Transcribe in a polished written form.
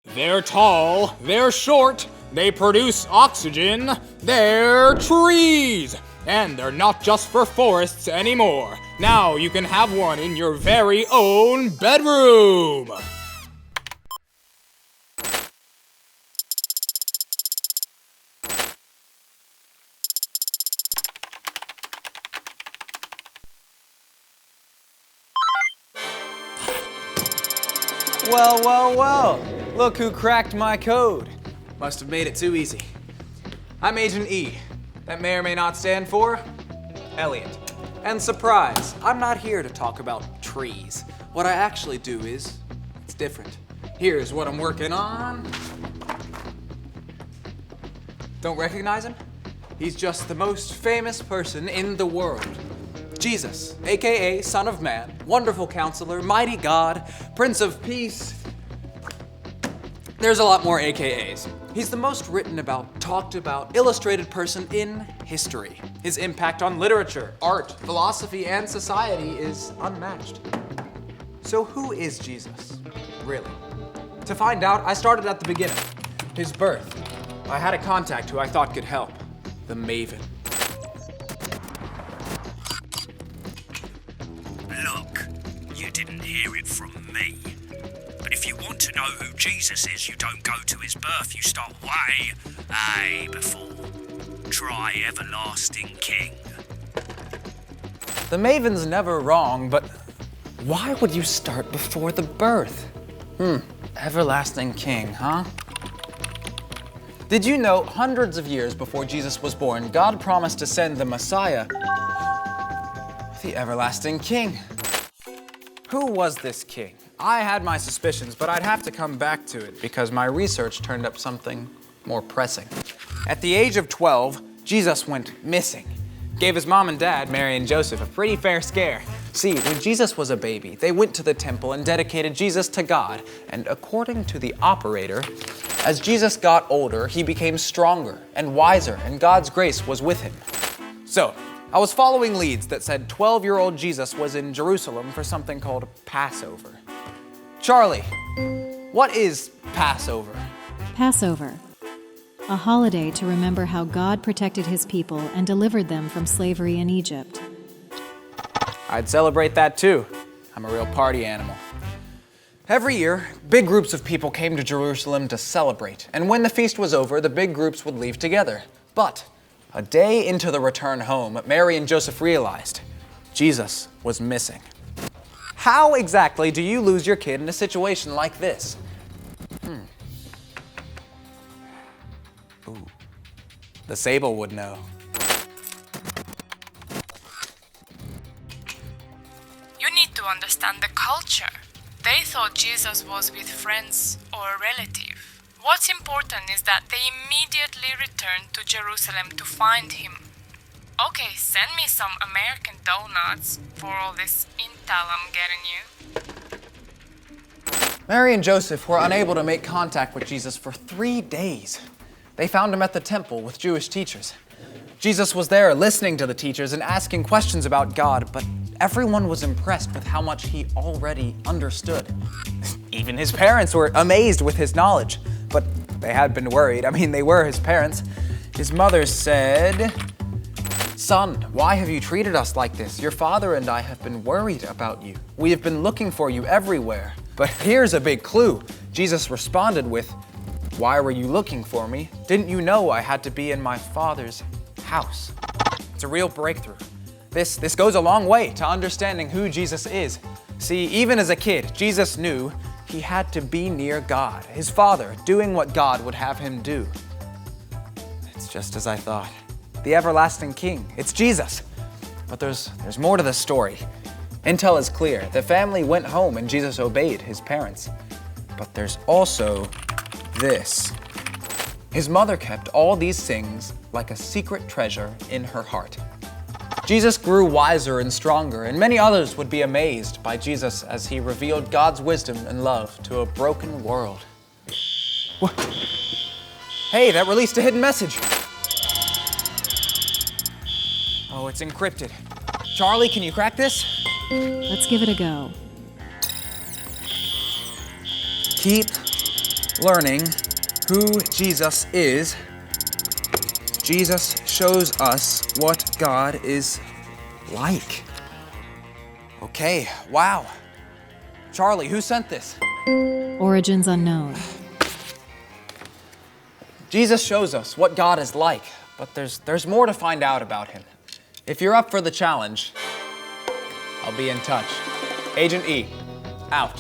They're tall, they're short, they produce oxygen, they're trees! And they're not just for forests anymore. Now you can have one in your very own bedroom! Well. Look who cracked my code. Must have made it too easy. I'm Agent E. That may or may not stand for Elliot. And surprise, I'm not here to talk about trees. What I actually do is, it's different. Here's what I'm working on. Don't recognize him? He's just the most famous person in the world. Jesus, AKA Son of Man, Wonderful Counselor, Mighty God, Prince of Peace. There's a lot more AKAs. He's the most written about, talked about, illustrated person in history. His impact on literature, art, philosophy, and society is unmatched. So who is Jesus, really? To find out, I started at the beginning. His birth. I had a contact who I thought could help. The Maven. Look, you didn't hear it from me. But if you want to know who Jesus is, you don't go to his birth. You start way before. Try Everlasting King. The Maven's never wrong, but why would you start before the birth? Everlasting King, huh? Did you know hundreds of years before Jesus was born, God promised to send the Messiah, the Everlasting King? Who was this king? I had my suspicions, but I'd have to come back to it because my research turned up something more pressing. At the age of 12, Jesus went missing. Gave his mom and dad, Mary and Joseph, a pretty fair scare. See, when Jesus was a baby, they went to the temple and dedicated Jesus to God. And according to the operator, as Jesus got older, he became stronger and wiser, and God's grace was with him. So, I was following leads that said 12-year-old Jesus was in Jerusalem for something called Passover. Charlie, what is Passover? Passover, a holiday to remember how God protected his people and delivered them from slavery in Egypt. I'd celebrate that too. I'm a real party animal. Every year, big groups of people came to Jerusalem to celebrate, and when the feast was over, the big groups would leave together. But a day into the return home, Mary and Joseph realized Jesus was missing. How exactly do you lose your kid in a situation like this? Ooh. The Sable would know. You need to understand the culture. They thought Jesus was with friends or a relative. What's important is that they immediately returned to Jerusalem to find him. Okay, send me some American donuts for all this intel I'm getting you. Mary and Joseph were unable to make contact with Jesus for 3 days. They found him at the temple with Jewish teachers. Jesus was there listening to the teachers and asking questions about God, but everyone was impressed with how much he already understood. Even his parents were amazed with his knowledge, but they had been worried. I mean, they were his parents. His mother said, "Son, why have you treated us like this? Your father and I have been worried about you. We have been looking for you everywhere." But here's a big clue. Jesus responded with, "Why were you looking for me? Didn't you know I had to be in my Father's house?" It's a real breakthrough. This goes a long way to understanding who Jesus is. See, even as a kid, Jesus knew he had to be near God, his Father, doing what God would have him do. It's just as I thought. The Everlasting King, it's Jesus. But there's more to the story. Intel is clear. The family went home and Jesus obeyed his parents. But there's also this. His mother kept all these things like a secret treasure in her heart. Jesus grew wiser and stronger, and many others would be amazed by Jesus as he revealed God's wisdom and love to a broken world. What? Hey, that released a hidden message. Oh, it's encrypted. Charlie, can you crack this? Let's give it a go. Keep learning who Jesus is, Jesus shows us what God is like. Okay, wow. Charlie, who sent this? Origins unknown. Jesus shows us what God is like, but there's more to find out about him. If you're up for the challenge, I'll be in touch. Agent E, out.